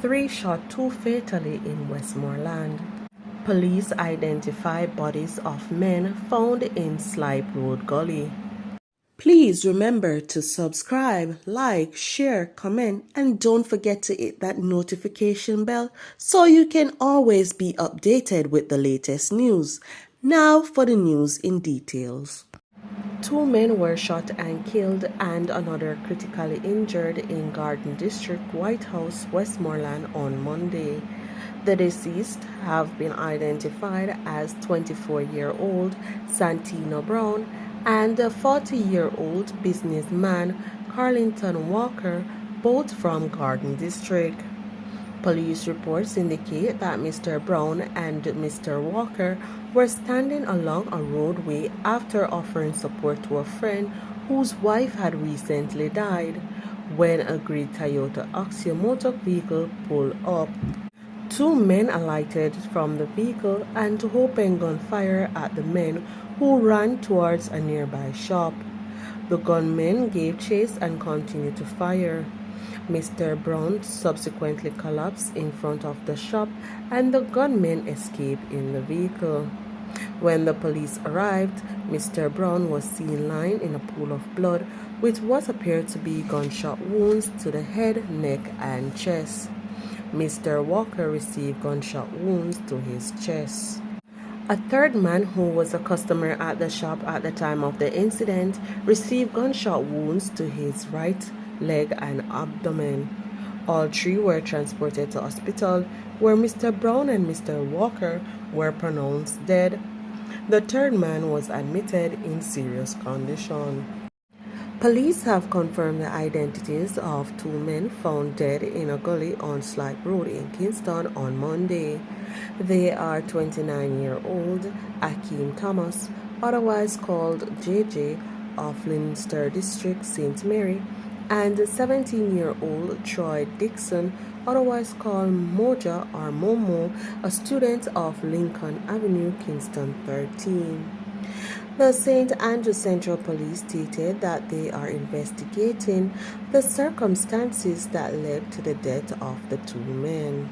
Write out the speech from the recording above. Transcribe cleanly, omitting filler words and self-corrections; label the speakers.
Speaker 1: 3 shot 2 fatally in Westmoreland. Police identify bodies of men found in Slipe Road Gully. Please remember to subscribe, like, share, comment, and don't forget to hit that notification bell so you can always be updated with the latest news. Now for the news in details. 2 men were shot and killed and another critically injured in Garden District, White House, Westmoreland on Monday. The deceased have been identified as 24-year-old Santino Brown and 40-year-old businessman Carlington Walker, both from Garden District. Police reports indicate that Mr. Brown and Mr. Walker were standing along a roadway after offering support to a friend whose wife had recently died when a gray Toyota Axio motor vehicle pulled up. 2 men alighted from the vehicle and opened gunfire at the men who ran towards a nearby shop. The gunmen gave chase and continued to fire. Mr. Brown subsequently collapsed in front of the shop and the gunmen escaped in the vehicle. When the police arrived, Mr. Brown was seen lying in a pool of blood with what appeared to be gunshot wounds to the head, neck, and chest. Mr. Walker received gunshot wounds to his chest. A third man who was a customer at the shop at the time of the incident received gunshot wounds to his right leg and abdomen. All 3 were transported to hospital where Mr. Brown and Mr. Walker were pronounced dead. The third man was admitted in serious condition. Police have confirmed the identities of 2 men found dead in a gully on Slipe Road in Kingston on Monday. They are 29-year-old Akeem Thomas, otherwise called JJ, of Linster District, St. Mary, and 17-year-old Troy Dixon, otherwise called Moja or Momo, a student of Lincoln Avenue, Kingston 13. The St. Andrew Central Police stated that they are investigating the circumstances that led to the death of the 2 men.